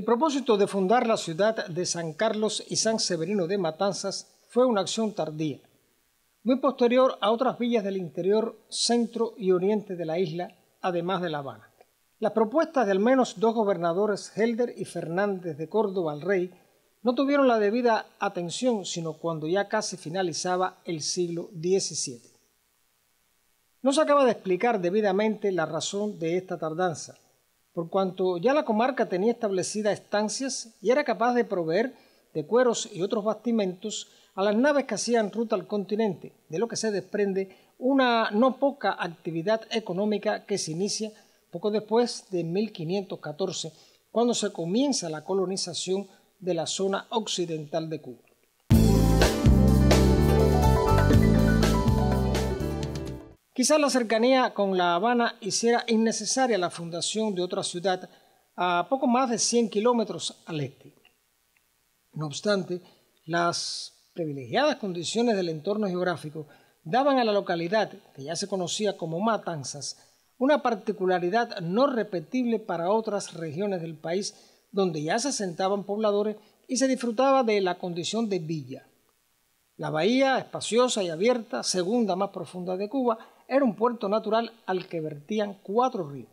propósito de fundar la ciudad de San Carlos y San Severino de Matanzas fue una acción tardía, muy posterior a otras villas del interior, centro y oriente de la isla, además de La Habana. Las propuestas de al menos dos gobernadores, Helder y Fernández de Córdoba al Rey, no tuvieron la debida atención sino cuando ya casi finalizaba el siglo XVII. No se acaba de explicar debidamente la razón de esta tardanza, por cuanto ya la comarca tenía establecidas estancias y era capaz de proveer de cueros y otros bastimentos a las naves que hacían ruta al continente, de lo que se desprende una no poca actividad económica que se inicia poco después de 1514, cuando se comienza la colonización de la zona occidental de Cuba. Quizás la cercanía con La Habana hiciera innecesaria la fundación de otra ciudad a poco más de 100 kilómetros al este. No obstante, las privilegiadas condiciones del entorno geográfico daban a la localidad, que ya se conocía como Matanzas, una particularidad no repetible para otras regiones del país donde ya se asentaban pobladores y se disfrutaba de la condición de villa. La bahía, espaciosa y abierta, segunda más profunda de Cuba, era un puerto natural al que vertían 4 ríos.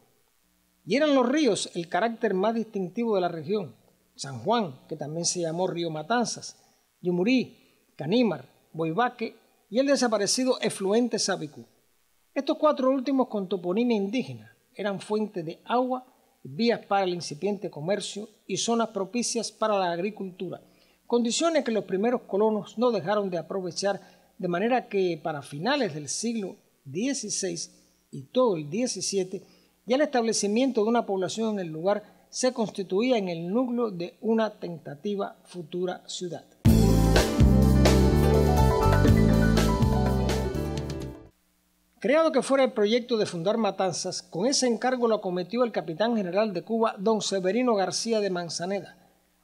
Y eran los ríos el carácter más distintivo de la región. San Juan, que también se llamó Río Matanzas, Yumurí, Canímar, Boibaque y el desaparecido efluente Sabicú. Estos 4 últimos con toponimia indígena eran fuentes de agua, vías para el incipiente comercio y zonas propicias para la agricultura, condiciones que los primeros colonos no dejaron de aprovechar, de manera que para finales del siglo XVI y todo el XVII, ya el establecimiento de una población en el lugar se constituía en el núcleo de una tentativa futura ciudad. Creado que fuera el proyecto de fundar Matanzas, con ese encargo lo acometió el capitán general de Cuba, don Severino García de Manzaneda,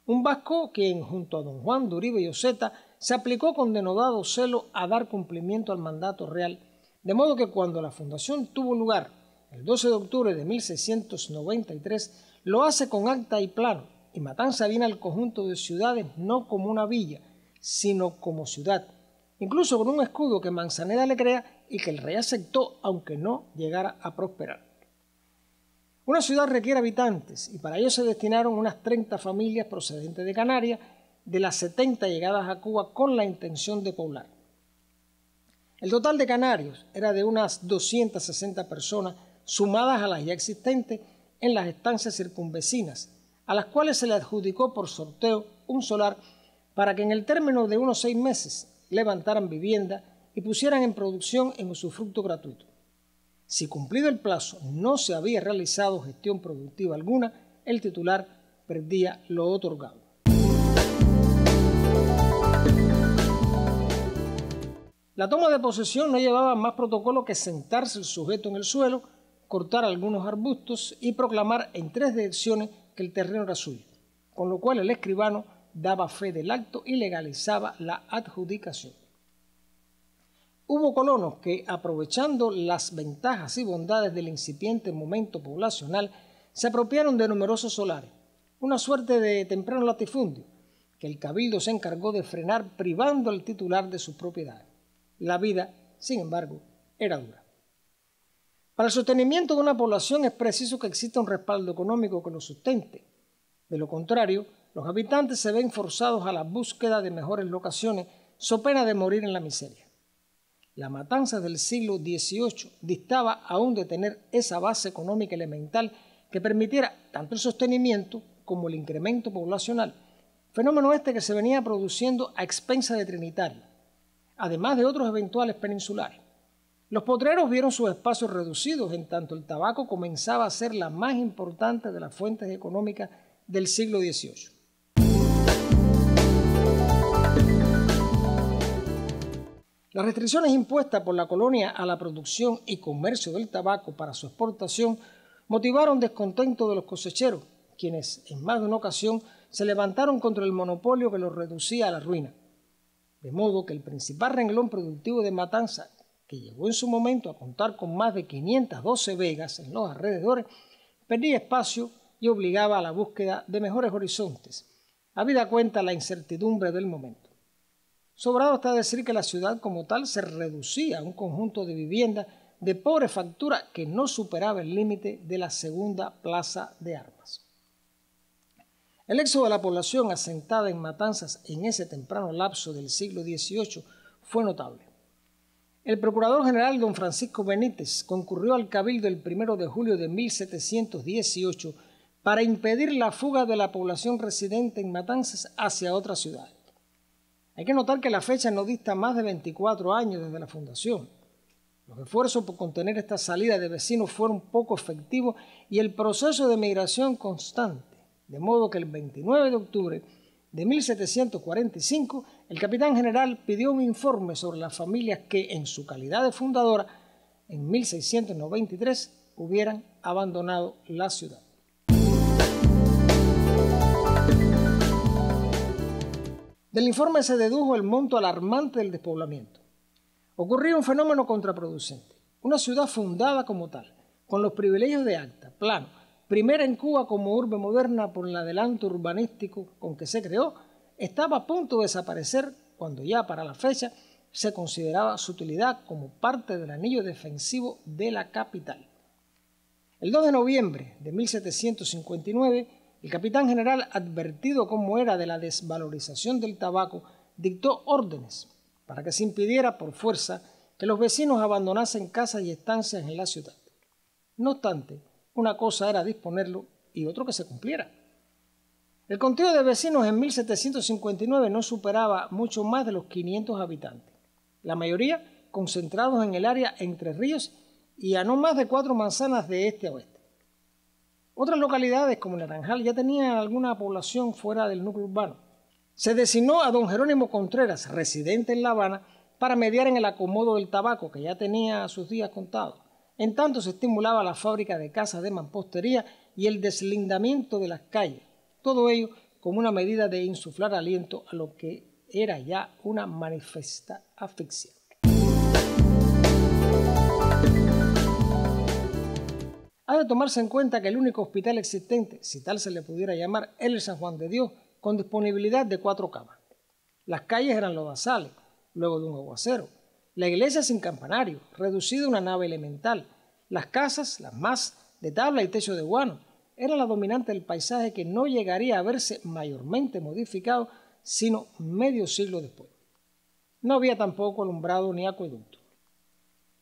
un vasco quien, junto a don Juan de Uribe y Oseta, se aplicó con denodado celo a dar cumplimiento al mandato real, de modo que cuando la fundación tuvo lugar el 12 de octubre de 1693, lo hace con acta y plano, y Matanzas viene al conjunto de ciudades no como una villa, sino como ciudad, incluso con un escudo que Manzaneda le crea y que el rey aceptó, aunque no llegara a prosperar. Una ciudad requiere habitantes y para ello se destinaron unas 30 familias procedentes de Canarias, de las 70 llegadas a Cuba con la intención de poblar. El total de canarios era de unas 260 personas, sumadas a las ya existentes en las estancias circunvecinas, a las cuales se le adjudicó por sorteo un solar para que en el término de unos 6 meses levantaran vivienda y pusieran en producción en usufructo gratuito. Si cumplido el plazo no se había realizado gestión productiva alguna, el titular perdía lo otorgado. La toma de posesión no llevaba más protocolo que sentarse el sujeto en el suelo, cortar algunos arbustos y proclamar en 3 direcciones que el terreno era suyo, con lo cual el escribano daba fe del acto y legalizaba la adjudicación. Hubo colonos que, aprovechando las ventajas y bondades del incipiente momento poblacional, se apropiaron de numerosos solares, una suerte de temprano latifundio, que el cabildo se encargó de frenar privando al titular de sus propiedades. La vida, sin embargo, era dura. Para el sostenimiento de una población es preciso que exista un respaldo económico que lo sustente. De lo contrario, los habitantes se ven forzados a la búsqueda de mejores locaciones, so pena de morir en la miseria. La matanza del siglo XVIII distaba aún de tener esa base económica elemental que permitiera tanto el sostenimiento como el incremento poblacional, fenómeno este que se venía produciendo a expensas de Trinitaria, además de otros eventuales peninsulares. Los potreros vieron sus espacios reducidos, en tanto el tabaco comenzaba a ser la más importante de las fuentes económicas del siglo XVIII. Las restricciones impuestas por la colonia a la producción y comercio del tabaco para su exportación motivaron descontento de los cosecheros, quienes en más de una ocasión se levantaron contra el monopolio que los reducía a la ruina. De modo que el principal renglón productivo de Matanzas, que llegó en su momento a contar con más de 512 vegas en los alrededores, perdía espacio y obligaba a la búsqueda de mejores horizontes, habida cuenta la incertidumbre del momento. Sobrado está decir que la ciudad como tal se reducía a un conjunto de viviendas de pobre factura que no superaba el límite de la segunda plaza de armas. El éxodo de la población asentada en Matanzas en ese temprano lapso del siglo XVIII fue notable. El procurador general don Francisco Benítez concurrió al cabildo el 1 de julio de 1718 para impedir la fuga de la población residente en Matanzas hacia otras ciudades. Hay que notar que la fecha no dista más de 24 años desde la fundación. Los esfuerzos por contener esta salida de vecinos fueron poco efectivos y el proceso de migración constante, de modo que el 29 de octubre de 1745 el capitán general pidió un informe sobre las familias que, en su calidad de fundadora, en 1693 hubieran abandonado la ciudad. Del informe se dedujo el monto alarmante del despoblamiento. Ocurría un fenómeno contraproducente. Una ciudad fundada como tal, con los privilegios de acta, plano, primera en Cuba como urbe moderna por el adelanto urbanístico con que se creó, estaba a punto de desaparecer cuando ya para la fecha se consideraba su utilidad como parte del anillo defensivo de la capital. El 2 de noviembre de 1759, el capitán general, advertido como era de la desvalorización del tabaco, dictó órdenes para que se impidiera por fuerza que los vecinos abandonasen casas y estancias en la ciudad. No obstante, una cosa era disponerlo y otro que se cumpliera. El conteo de vecinos en 1759 no superaba mucho más de los 500 habitantes, la mayoría concentrados en el área Entre Ríos y a no más de 4 manzanas de este a oeste. Otras localidades como Naranjal ya tenían alguna población fuera del núcleo urbano. Se designó a don Jerónimo Contreras, residente en La Habana, para mediar en el acomodo del tabaco, que ya tenía sus días contados. En tanto se estimulaba la fábrica de casas de mampostería y el deslindamiento de las calles. Todo ello como una medida de insuflar aliento a lo que era ya una manifiesta asfixia. Ha de tomarse en cuenta que el único hospital existente, si tal se le pudiera llamar, era el San Juan de Dios, con disponibilidad de 4 camas. Las calles eran lodazales, luego de un aguacero. La iglesia sin campanario, reducida a una nave elemental. Las casas, las más de tabla y techo de guano, era la dominante del paisaje que no llegaría a verse mayormente modificado sino medio siglo después. No había tampoco alumbrado ni acueducto.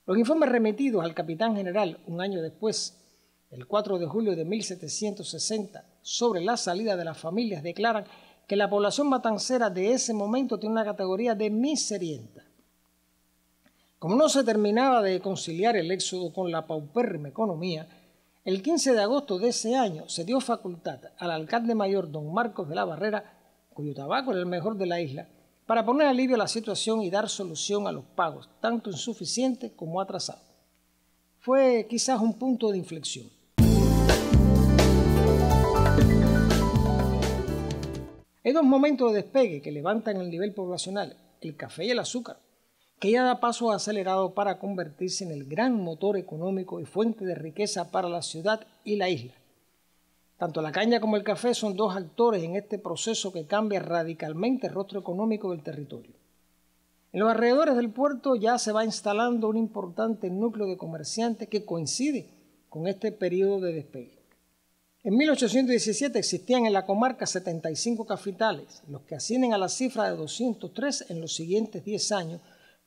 Los informes remitidos al capitán general un año después, el 4 de julio de 1760, sobre la salida de las familias declaran que la población matancera de ese momento tiene una categoría de miserienta. Como no se terminaba de conciliar el éxodo con la paupérrima economía, el 15 de agosto de ese año se dio facultad al alcalde mayor don Marcos de la Barrera, cuyo tabaco era el mejor de la isla, para poner alivio a la situación y dar solución a los pagos, tanto insuficientes como atrasados. Fue quizás un punto de inflexión. Hay 2 momentos de despegue que levantan el nivel poblacional, el café y el azúcar, que ya da paso acelerado para convertirse en el gran motor económico y fuente de riqueza para la ciudad y la isla. Tanto la caña como el café son 2 actores en este proceso que cambia radicalmente el rostro económico del territorio. En los alrededores del puerto ya se va instalando un importante núcleo de comerciantes que coincide con este periodo de despegue. En 1817 existían en la comarca 75 cafetales, los que ascienden a la cifra de 203 en los siguientes 10 años,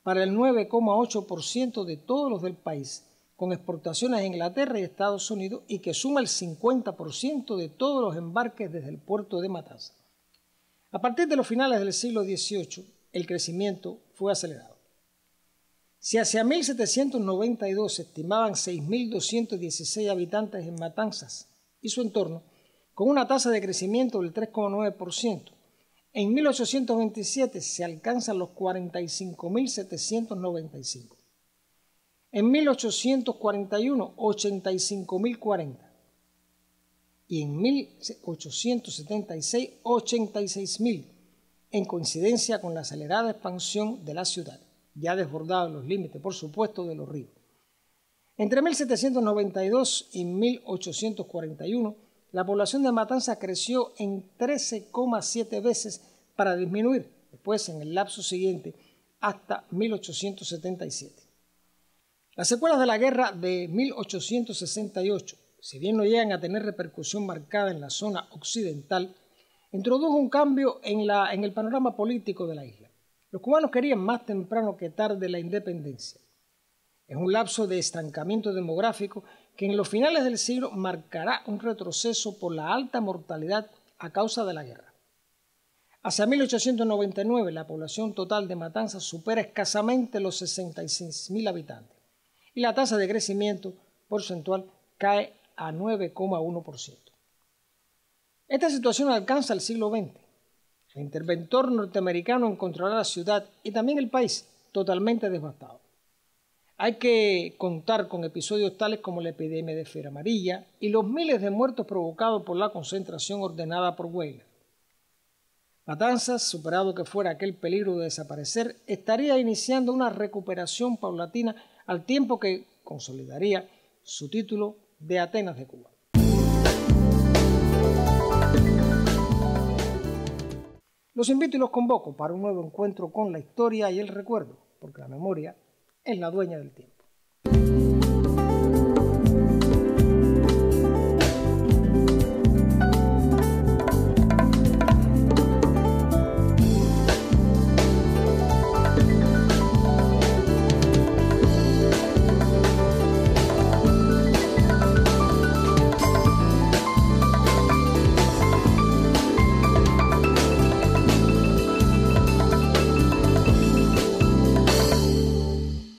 para el 9,8% de todos los del país, con exportaciones a Inglaterra y Estados Unidos, y que suma el 50% de todos los embarques desde el puerto de Matanzas. A partir de los finales del siglo XVIII, el crecimiento fue acelerado. Si hacia 1792 se estimaban 6.216 habitantes en Matanzas y su entorno, con una tasa de crecimiento del 3,9%, en 1827 se alcanzan los 45.795. En 1841, 85.040. Y en 1876, 86.000, en coincidencia con la acelerada expansión de la ciudad, ya desbordados los límites, por supuesto, de los ríos. Entre 1792 y 1841, la población de Matanzas creció en 13,7 veces para disminuir después en el lapso siguiente hasta 1877. Las secuelas de la guerra de 1868, si bien no llegan a tener repercusión marcada en la zona occidental, introdujo un cambio en el panorama político de la isla. Los cubanos querían más temprano que tarde la independencia. Es un lapso de estancamiento demográfico que en los finales del siglo marcará un retroceso por la alta mortalidad a causa de la guerra. Hacia 1899 la población total de Matanzas supera escasamente los 66.000 habitantes y la tasa de crecimiento porcentual cae a 9,1%. Esta situación alcanza el siglo XX. El interventor norteamericano encontrará la ciudad y también el país totalmente devastado. Hay que contar con episodios tales como la epidemia de fiebre amarilla y los miles de muertos provocados por la concentración ordenada por Weyler. Matanzas, superado que fuera aquel peligro de desaparecer, estaría iniciando una recuperación paulatina al tiempo que consolidaría su título de Atenas de Cuba. Los invito y los convoco para un nuevo encuentro con la historia y el recuerdo, porque la memoria es la dueña del tiempo.